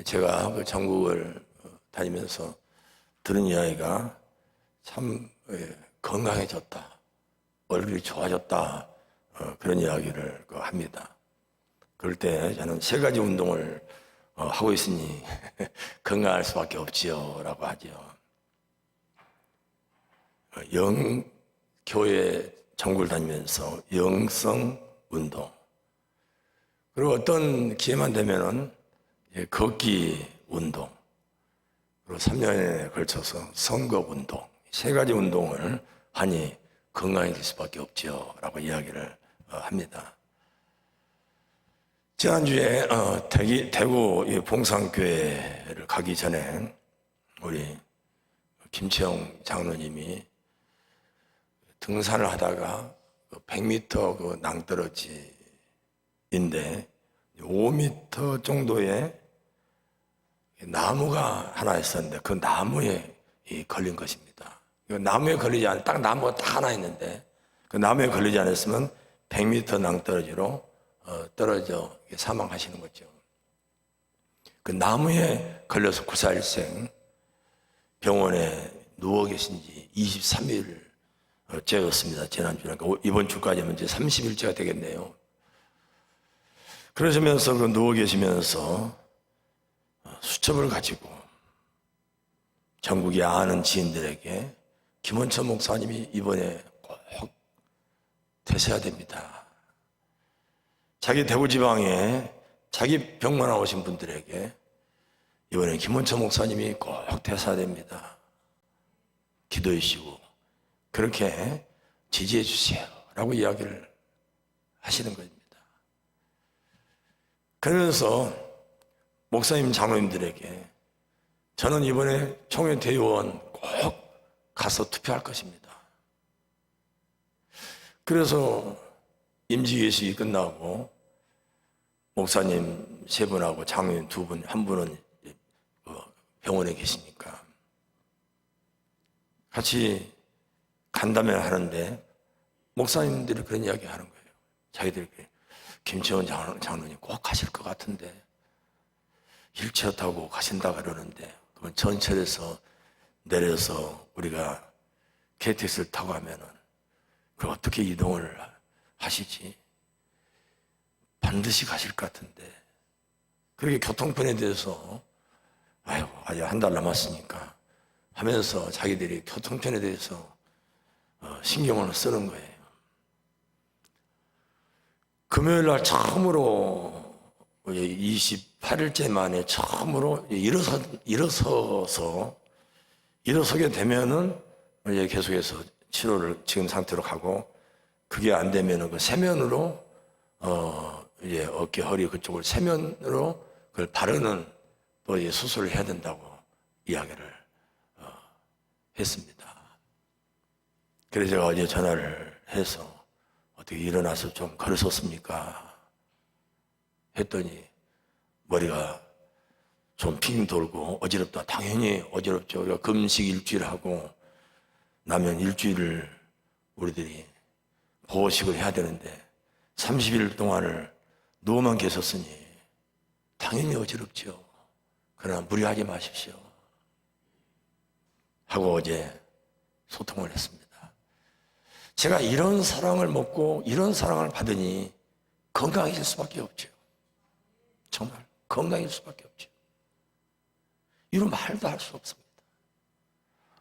제가 그 전국을 다니면서 들은 이야기가 참 건강해졌다, 얼굴이 좋아졌다, 그런 이야기를 합니다. 그럴 때 저는 세 가지 운동을 하고 있으니 건강할 수밖에 없지요 라고 하죠. 교회 전국을 다니면서 영성 운동, 그리고 어떤 기회만 되면은 걷기 운동, 그리고 3년에 걸쳐서 선거 운동, 세 가지 운동을 하니 건강해질 수밖에 없지요 라고 이야기를 합니다. 지난주에 대구 봉산교회를 가기 전에 우리 김채영 장로님이 등산을 하다가 100m 그 낭떠러지인데 5m 정도의 나무가 하나 있었는데 그 나무에 걸린 것입니다. 나무에 걸리지 않아, 딱 나무가 딱 하나 있는데 그 나무에 걸리지 않았으면 100m 낭떠러지로 떨어져 사망하시는 거죠. 그 나무에 걸려서 구사일생 병원에 누워 계신 지 23일째였습니다. 지난주에. 그러니까 이번 주까지면 이제 30일째가 되겠네요. 그러시면서 그 누워 계시면서 수첩을 가지고 전국에 아는 지인들에게 김원천 목사님이 이번에 꼭 되셔야 됩니다. 자기 대구 지방에 자기 병만 오신 분들에게 이번에 김원천 목사님이 꼭 되셔야 됩니다. 기도해 주시고 그렇게 지지해 주세요 라고 이야기를 하시는 겁니다. 그러면서 목사님 장로님들에게 저는 이번에 총회 대의원 꼭 가서 투표할 것입니다. 그래서 임시개식이 끝나고 목사님 세 분하고 장로님 두 분, 한 분은 병원에 계시니까 같이 간다면 하는데 목사님들이 그런 이야기 하는 거예요. 자기들끼리 김채원 장로님 꼭 가실 것 같은데 휠체어 타고 가신다 그러는데 그건 전철에서 내려서 우리가 KTX를 타고 가면은 그 어떻게 이동을 하시지? 반드시 가실 것 같은데 그렇게 교통편에 대해서 아이고 아직 한 달 남았으니까 하면서 자기들이 교통편에 대해서 신경을 쓰는 거예요. 금요일 날 처음으로 28일째 만에 처음으로 일어서게 되면은 이제 계속해서 치료를 지금 상태로 가고 그게 안 되면은 그 세면으로 이제 어깨, 허리 그쪽을 세면으로 그걸 바르는 또 이제 수술을 해야 된다고 이야기를 했습니다. 그래서 제가 어제 전화를 해서 어떻게 일어나서 좀 걸으셨습니까? 했더니 머리가 좀 핑 돌고 어지럽다. 당연히 어지럽죠. 우리가 금식 일주일 하고 나면 일주일을 우리들이 보호식을 해야 되는데 30일 동안을 누워만 계셨으니 당연히 어지럽죠. 그러나 무리하지 마십시오 하고 어제 소통을 했습니다. 제가 이런 사랑을 먹고 이런 사랑을 받으니 건강해질 수밖에 없죠. 정말 건강해질 수밖에 없죠. 이런 말도 할 수 없습니다.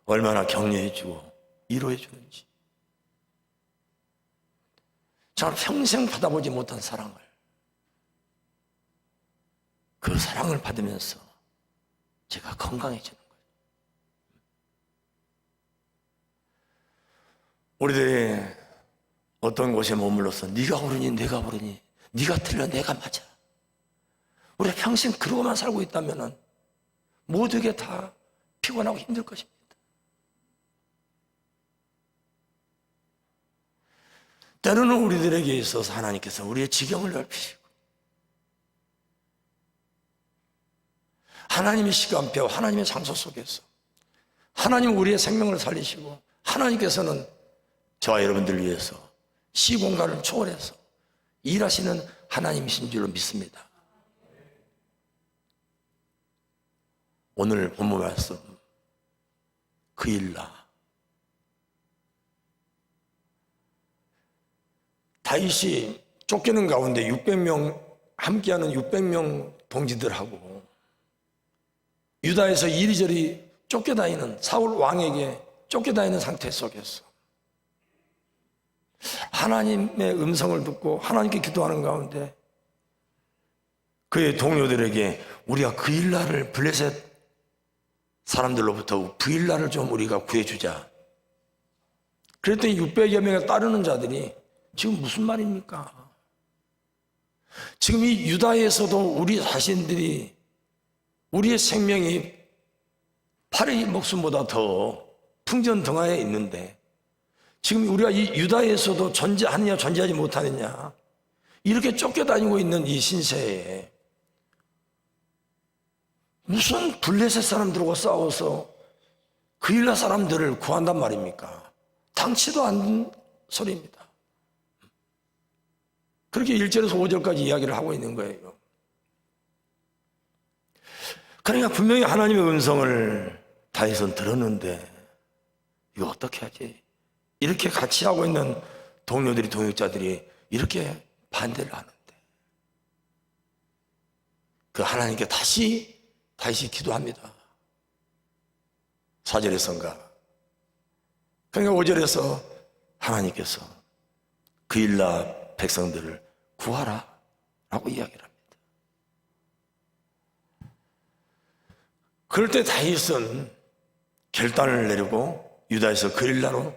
얼마나 격려해주고 위로해주는지. 정말 평생 받아보지 못한 사랑을, 그 사랑을 받으면서 제가 건강해지는 거예요. 우리들이 어떤 곳에 머물러서 네가 옳으니 내가 옳으니 네가 틀려 내가 맞아, 우리가 평생 그러고만 살고 있다면 모두에게 다 피곤하고 힘들 것입니다. 때로는 우리들에게 있어서 하나님께서 우리의 지경을 넓히시고 하나님의 시간표, 하나님의 장소 속에서 하나님은 우리의 생명을 살리시고 하나님께서는 저와 여러분들을 위해서 시공간을 초월해서 일하시는 하나님이신 줄로 믿습니다. 오늘 본문 말씀 그일라 다윗이 쫓기는 가운데 600명 함께하는 600명 동지들하고 유다에서 이리저리 쫓겨다니는 사울 왕에게 쫓겨다니는 상태 속에서 하나님의 음성을 듣고 하나님께 기도하는 가운데 그의 동료들에게 우리가 그일라를 블레셋 사람들로부터 그일라를 좀 우리가 구해주자. 그랬더니 600여 명에 따르는 자들이 지금 무슨 말입니까? 지금 이 유다에서도 우리 자신들이 우리의 생명이 파리 목숨보다 더 풍전등화에 있는데 지금 우리가 이 유다에서도 존재하느냐 존재하지 못하느냐 이렇게 쫓겨다니고 있는 이 신세에 무슨 블레셋 사람들과 싸워서 그일라 사람들을 구한단 말입니까? 당치도 않는 소리입니다. 그렇게 1절에서 5절까지 이야기를 하고 있는 거예요. 그러니까 분명히 하나님의 음성을 다윗은 들었는데 이거 어떻게 하지? 이렇게 같이 하고 있는 동료들이 동역자들이 이렇게 반대를 하는데 그 하나님께 다시 기도합니다. 4절에선가 그러니까 5절에서 하나님께서 그일라 백성들을 구하라 라고 이야기를 합니다. 그럴 때 다윗은 결단을 내리고 유다에서 그일라로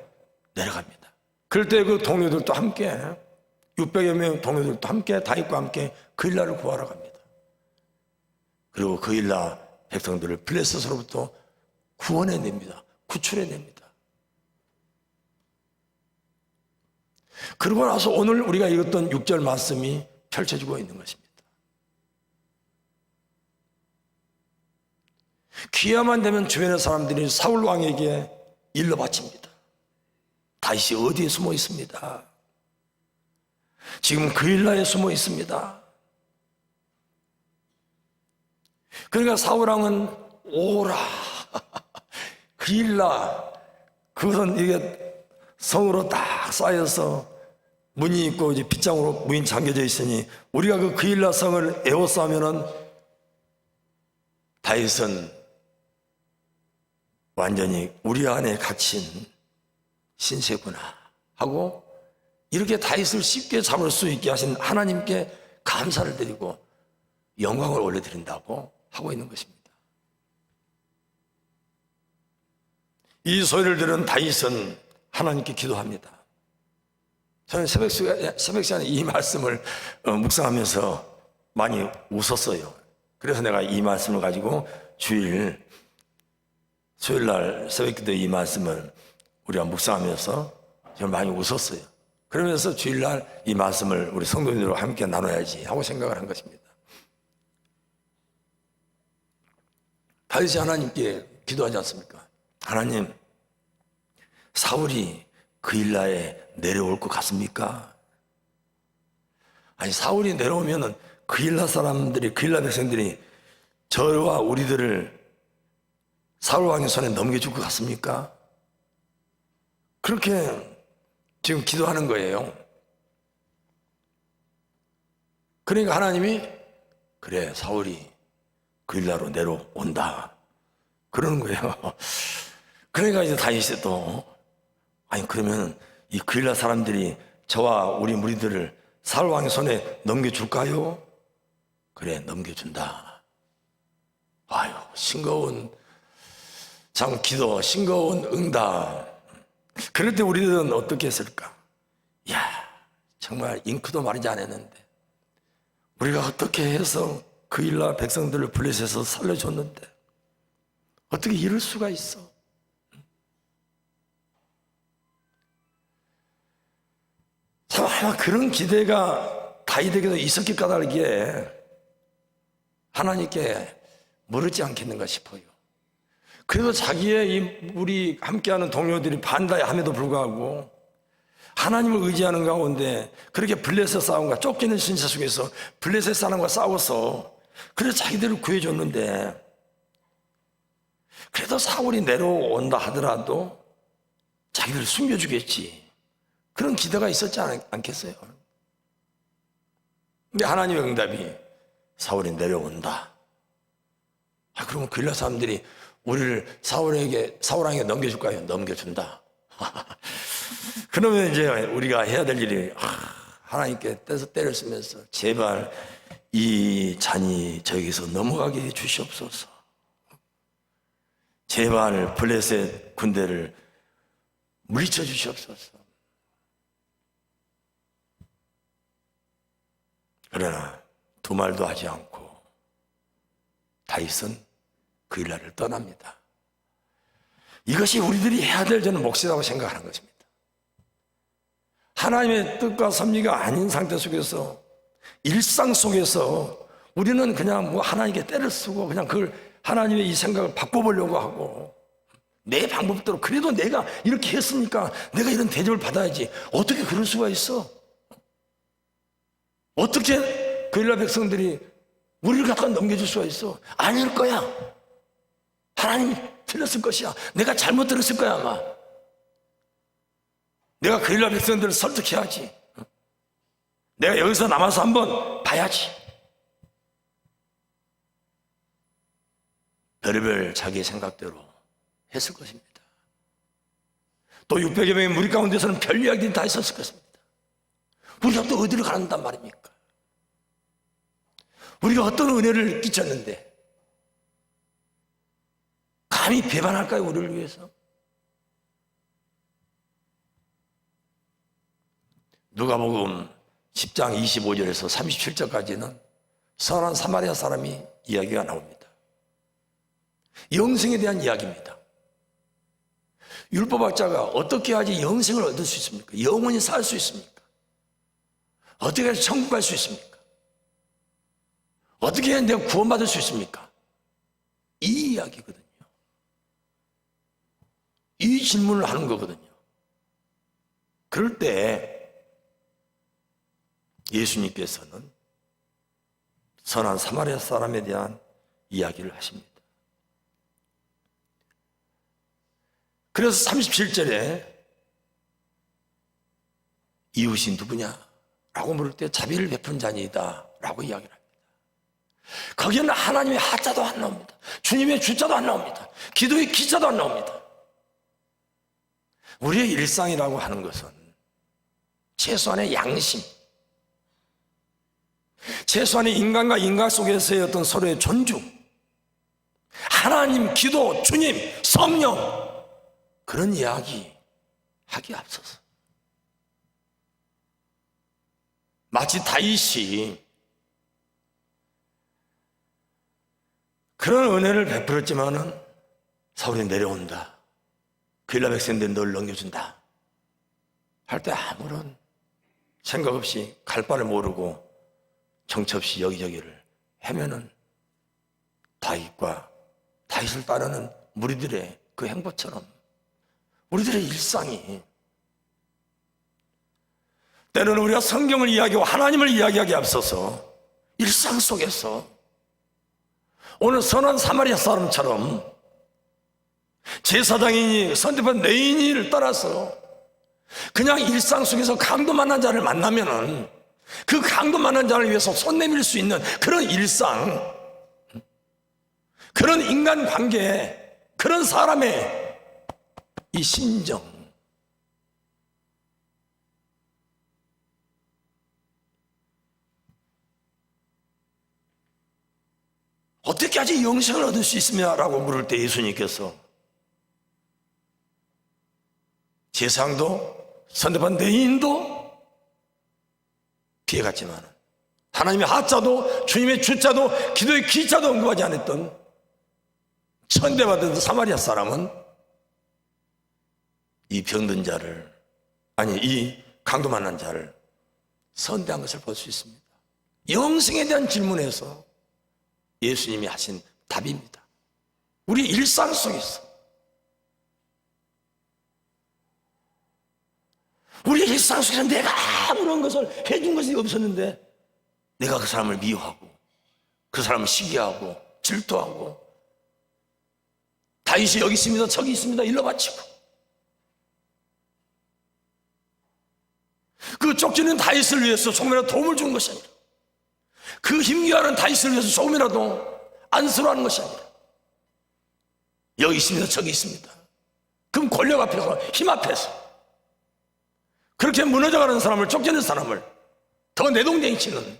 내려갑니다. 그럴 때 그 동료들도 함께 600여 명 동료들도 함께 다윗과 함께 그일라를 구하러 갑니다. 그리고 그일라 백성들을 블레셋으로부터 구원해냅니다. 구출해냅니다. 그러고 나서 오늘 우리가 읽었던 6절 말씀이 펼쳐지고 있는 것입니다. 기회만 되면 주변의 사람들이 사울 왕에게 일러 바칩니다. 다윗이 어디에 숨어 있습니다. 지금 그일라에 숨어 있습니다. 그러니까 사울 왕은 오라 그일라 그것은 이게 성으로 딱 쌓여서 문이 있고 이제 빗장으로 문이 잠겨져 있으니 우리가 그 그일라 성을 에워싸면은 다윗은 완전히 우리 안에 갇힌 신세구나 하고 이렇게 다윗을 쉽게 잡을 수 있게 하신 하나님께 감사를 드리고 영광을 올려드린다고 하고 있는 것입니다. 이 소리를 들은 다윗은 하나님께 기도합니다. 저는 새벽 시간에 이 말씀을 묵상하면서 많이 웃었어요. 그래서 내가 이 말씀을 가지고 수요일날 새벽기도 이 말씀을 우리가 묵상하면서 저는 많이 웃었어요. 그러면서 주일날 이 말씀을 우리 성도님들과 함께 나눠야지 하고 생각을 한 것입니다. 다윗이 하나님께 기도하지 않습니까? 하나님, 사울이 그일라에 내려올 것 같습니까? 아니 사울이 내려오면은 그일라 사람들이 그일라 백성들이 저와 우리들을 사울 왕의 손에 넘겨줄 것 같습니까? 그렇게 지금 기도하는 거예요. 그러니까 하나님이 그래 사울이 그일라로 내려온다 그러는 거예요. 그러니까 이제 다윗이 또 아니 그러면 이 그일라 사람들이 저와 우리 무리들을 사울 왕의 손에 넘겨줄까요? 그래 넘겨준다. 아유 싱거운 참 기도, 싱거운 응답. 그럴 때 우리들은 어떻게 했을까? 야 정말 잉크도 마르지 않았는데 우리가 어떻게 해서 그일라 백성들을 블레셋에서 살려줬는데 어떻게 이럴 수가 있어? 참 아마 그런 기대가 다윗에게도 있었기 까닭에 하나님께 모르지 않겠는가 싶어요. 그래도 자기의 이 우리 함께하는 동료들이 반대함에도 불구하고 하나님을 의지하는 가운데 그렇게 블레셋 싸움과 쫓기는 신세 속에서 블레셋 사람과 싸워서 그래서 자기들을 구해줬는데 그래도 사울이 내려온다 하더라도 자기를 숨겨주겠지, 그런 기대가 있었지 않겠어요? 근데 하나님의 응답이 사울이 내려온다. 그러면 그일라 사람들이 우리를 사울에게 넘겨줄까요? 넘겨준다. 그러면 이제 우리가 해야 될 일이 하나님께 떼서 때를 쓰면서 제발 이 잔이 저기서 넘어가게 해 주시옵소서. 제발 블레셋 군대를 물리쳐 주시옵소서. 그러나 두 말도 하지 않고 다윗은 그 일날을 떠납니다. 이것이 우리들이 해야 될 저는 몫이라고 생각하는 것입니다. 하나님의 뜻과 섭리가 아닌 상태 속에서, 일상 속에서 우리는 그냥 하나님께 때를 쓰고 그냥 그걸 하나님의 이 생각을 바꿔보려고 하고, 내 방법대로 그래도 내가 이렇게 했으니까 내가 이런 대접을 받아야지. 어떻게 그럴 수가 있어? 어떻게 그 이스라엘 백성들이 우리를 갖다 넘겨줄 수가 있어? 아닐 거야. 하나님이 틀렸을 것이야. 내가 잘못 들었을 거야 아마. 내가 그 이스라엘 백성들을 설득해야지. 내가 여기서 남아서 한번 봐야지. 별의별 자기의 생각대로 했을 것입니다. 또 600여 명의 무리 가운데서는 별 이야기들이 다 있었을 것입니다. 우리가 또 어디를 가는단 말입니까? 우리가 어떤 은혜를 끼쳤는데 감히 배반할까요? 우리를 위해서? 누가복음 10장 25절에서 37절까지는 선한 사마리아 사람이 이야기가 나옵니다. 영생에 대한 이야기입니다. 율법학자가 어떻게 해야지 영생을 얻을 수 있습니까? 영원히 살 수 있습니까? 어떻게 해야 천국 갈 수 있습니까? 어떻게 해야 내가 구원받을 수 있습니까? 이 이야기거든요. 이 질문을 하는 거거든요. 그럴 때 예수님께서는 선한 사마리아 사람에 대한 이야기를 하십니다. 그래서 37절에 이웃이 누구냐? 라고 물을 때 자비를 베푼 자니이다 라고 이야기를 합니다. 거기에는 하나님의 하자도 안 나옵니다. 주님의 주자도 안 나옵니다. 기도의 기자도 안 나옵니다. 우리의 일상이라고 하는 것은 최소한의 양심, 최소한의 인간과 인간 속에서의 어떤 서로의 존중, 하나님, 기도, 주님, 성령, 그런 이야기 하기에 앞서서 마치 다윗이 그런 은혜를 베풀었지만은 사울이 내려온다, 그일라 백성들이 널 넘겨준다 할 때 아무런 생각 없이 갈 바를 모르고 정처 없이 여기저기를 헤매는 다윗과 다윗을 따르는 무리들의 그 행보처럼 우리들의 일상이, 때로는 우리가 성경을 이야기하고 하나님을 이야기하기에 앞서서 일상 속에서 오늘 선한 사마리아 사람처럼 제사장이니 선대받은 레위인을 따라서 그냥 일상 속에서 강도 만난 자를 만나면은 그 강도 만난 자를 위해서 손 내밀 수 있는 그런 일상, 그런 인간관계, 그런 사람의 이 심정, 어떻게 하지 영생을 얻을 수 있으냐 라고 물을 때 예수님께서 제사장도 선대받은 레위인도 피해갔지만 하나님의 하자도 주님의 주자도 기도의 기자도 언급하지 않았던 천대받은 사마리아 사람은 이 병든 자를, 아니 이 강도 만난 자를 선대한 것을 볼 수 있습니다. 영생에 대한 질문에서 예수님이 하신 답입니다. 우리 일상 속에서, 우리 일상 속에서 내가 아무런 것을 해준 것이 없었는데 내가 그 사람을 미워하고 그 사람을 시기하고 질투하고 다윗이 여기 있습니다, 저기 있습니다 일러 바치고, 그 쫓기는 다윗을 위해서 조금이라도 도움을 준 것이 아니라, 그 힘겨워하는 다윗을 위해서 조금이라도 안쓰러워하는 것이 아니라, 여기 있습니다, 저기 있습니다. 그럼 권력 앞에서, 힘 앞에서 그렇게 무너져가는 사람을, 쫓기는 사람을 더 내동댕이 치는,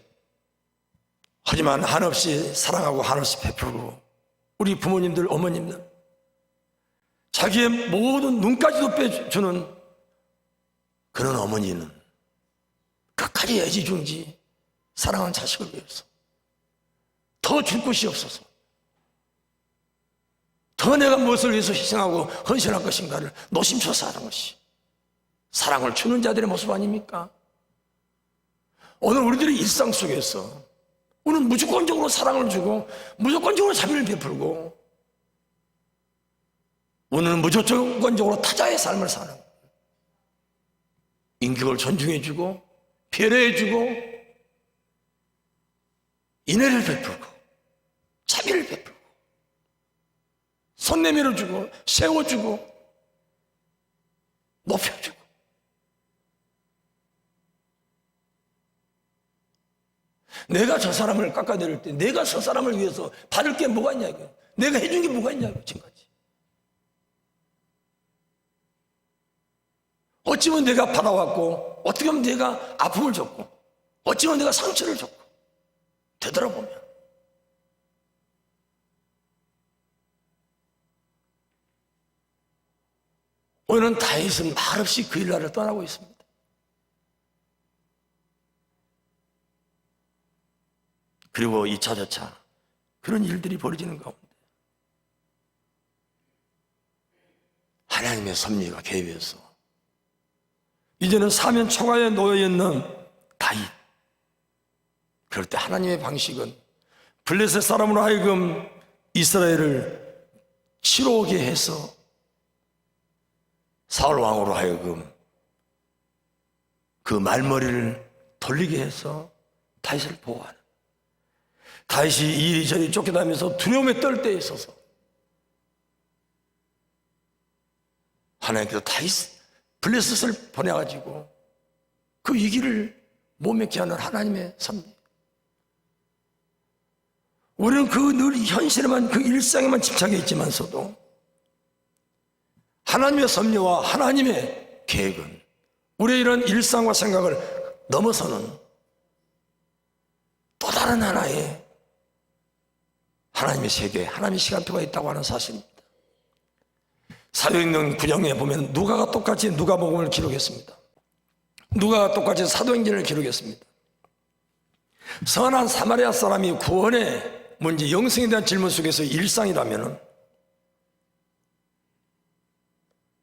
하지만 한없이 사랑하고 한없이 베풀고, 우리 부모님들, 어머님들 자기의 모든 눈까지도 빼주는 그런 어머니는 끝까지 애지중지 사랑하는 자식을 위해서 더 줄 것이 없어서, 더 내가 무엇을 위해서 희생하고 헌신할 것인가를 노심초사 하는 것이 사랑을 주는 자들의 모습 아닙니까? 오늘 우리들의 일상 속에서 우리는 무조건적으로 사랑을 주고 무조건적으로 자비를 베풀고, 우리는 무조건적으로 타자의 삶을 사는, 인격을 존중해주고 배려해주고 인애를 베풀고 자비를 베풀고 손 내밀어주고 세워주고 높여주고, 내가 저 사람을 깎아내릴 때 내가 저 사람을 위해서 받을 게 뭐가 있냐고요. 내가 해준 게 뭐가 있냐고요. 지금까지 어찌면 내가 받아왔고, 어떻게 보면 내가 아픔을 줬고, 어찌면 내가 상처를 줬고, 되돌아보면 오늘은 다윗은 말없이 그 일날을 떠나고 있습니다. 그리고 2차 저차 그런 일들이 벌어지는 가운데 하나님의 섭리가 개입해서 이제는 사면 초가에 놓여있는 다윗, 그럴 때 하나님의 방식은 블레셋 사람으로 하여금 이스라엘을 치러오게 해서 사울 왕으로 하여금 그 말머리를 돌리게 해서 다윗을 보호하는, 다윗이 이리저리 쫓겨다니면서 두려움에 떨 때에 있어서 하나님께서 다윗 블레셋을 보내가지고 그 위기를 못 맺게 하는 하나님의 섭리. 우리는 그 늘 현실에만, 그 일상에만 집착해 있지만서도 하나님의 섭리와 하나님의 계획은 우리의 이런 일상과 생각을 넘어서는 또 다른 하나의 하나님의 세계, 하나님의 시간표가 있다고 하는 사실입니다. 사도행전 9장에 보면 누가가 똑같이 누가복음을 기록했습니다. 누가가 똑같이 사도행전을 기록했습니다. 선한 사마리아 사람이 구원의 문제, 영생에 대한 질문 속에서 일상이라면,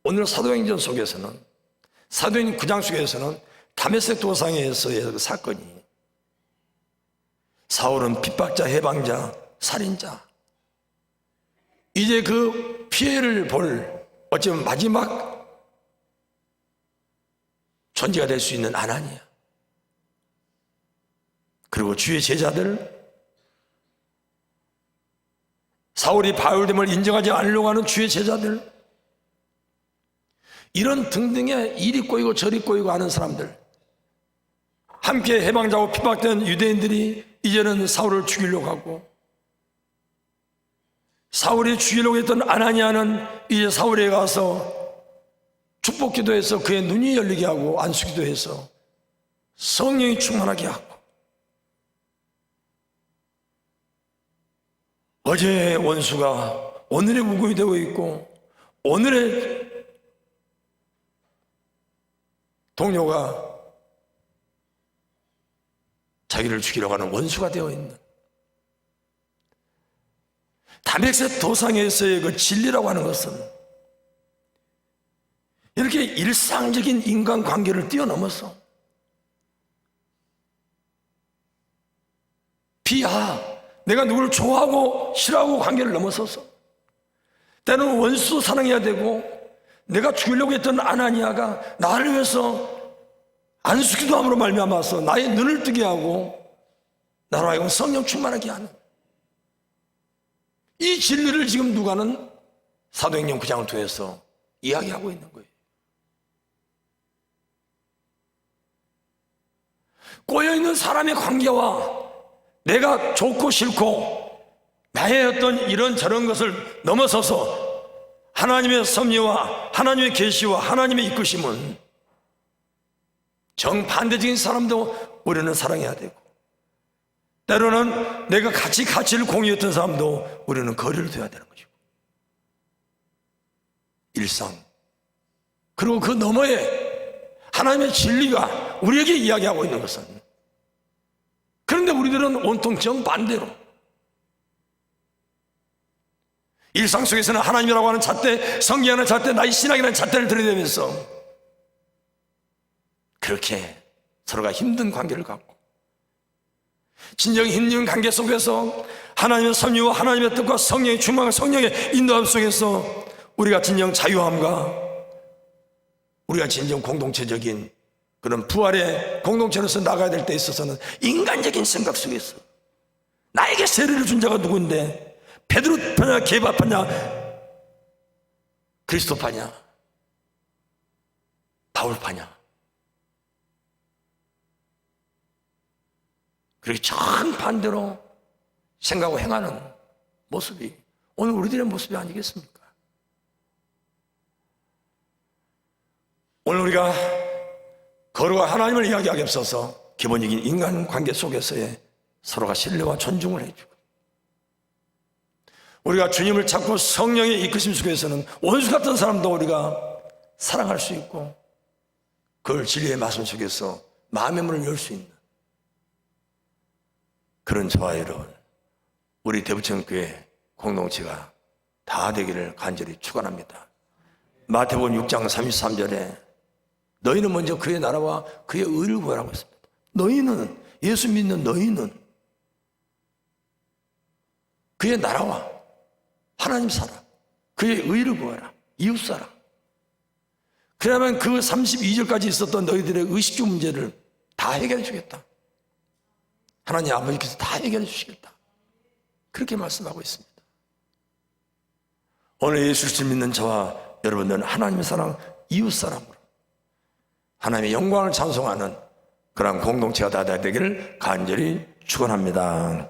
오늘 사도행전 속에서는, 사도행전 9장 속에서는 다메섹 도상에서의 그 사건이, 사울은 핍박자, 해방자, 살인자, 이제 그 피해를 볼 어쩌면 마지막 존재가 될 수 있는 아나니아, 그리고 주의 제자들, 사울이 바울됨을 인정하지 않으려고 하는 주의 제자들, 이런 등등의 이리 꼬이고 저리 꼬이고 하는 사람들, 함께 해방자고 핍박된 유대인들이 이제는 사울을 죽이려고 하고, 사울이 죽이려고 했던 아나니아는 이제 사울에 가서 축복 기도해서 그의 눈이 열리게 하고 안수 기도해서 성령이 충만하게 하고, 어제의 원수가 오늘의 무금이 되고 있고, 오늘의 동료가 자기를 죽이려고 하는 원수가 되어 있는 다메섹 도상에서의 그 진리라고 하는 것은 이렇게 일상적인 인간관계를 뛰어넘어서 비하, 내가 누구를 좋아하고 싫어하고 관계를 넘어서서 때로는 원수 사랑해야 되고, 내가 죽이려고 했던 아나니아가 나를 위해서 안수기도함으로 말미암아서 나의 눈을 뜨게 하고 나로 하여금 성령 충만하게 하는 이 진리를 지금 누가는 사도행전 9장을 통해서 이야기하고 있는 거예요. 꼬여있는 사람의 관계와 내가 좋고 싫고 나의 어떤 이런 저런 것을 넘어서서 하나님의 섭리와 하나님의 계시와 하나님의 이끄심은 정반대적인 사람도 우리는 사랑해야 되고, 때로는 내가 같이 가치를 공유했던 사람도 우리는 거리를 둬야 되는 것이고, 일상, 그리고 그 너머에 하나님의 진리가 우리에게 이야기하고 있는 것은, 그런데 우리들은 온통 정반대로 일상 속에서는 하나님이라고 하는 잣대, 성경이라는 잣대, 나의 신앙이라는 잣대를 들이대면서 그렇게 서로가 힘든 관계를 갖고, 진정 힘든 관계 속에서 하나님의 섭리와 하나님의 뜻과 성령의 충만과 성령의 인도함 속에서 우리가 진정 자유함과 우리가 진정 공동체적인 그런 부활의 공동체로서 나가야 될 때 있어서는 인간적인 생각 속에서 나에게 세례를 준 자가 누구인데, 베드로 파냐 게바 파냐 그리스도 파냐 바울 파냐, 그렇게 정반대로 생각하고 행하는 모습이 오늘 우리들의 모습이 아니겠습니까? 오늘 우리가 거룩한 하나님을 이야기하기 앞서서 기본적인 인간관계 속에서의 서로가 신뢰와 존중을 해주고, 우리가 주님을 찾고 성령의 이끄심 속에서는 원수 같은 사람도 우리가 사랑할 수 있고, 그걸 진리의 말씀 속에서 마음의 문을 열 수 있는 그런 저와 여러분, 우리 대부천교회 공동체가 다 되기를 간절히 축원합니다. 마태복음 6장 33절에 너희는 먼저 그의 나라와 그의 의를 구하라고 했습니다. 너희는, 예수 믿는 너희는 그의 나라와 하나님 사랑, 그의 의를 구하라, 이웃 사랑. 그러면 그 32절까지 있었던 너희들의 의식주 문제를 다 해결해 주겠다. 하나님 아버지께서 다 해결해 주시겠다. 그렇게 말씀하고 있습니다. 오늘 예수를 믿는 저와 여러분들은 하나님의 사랑, 이웃 사랑으로 하나님의 영광을 찬송하는 그런 공동체가 다 되기를 간절히 축원합니다.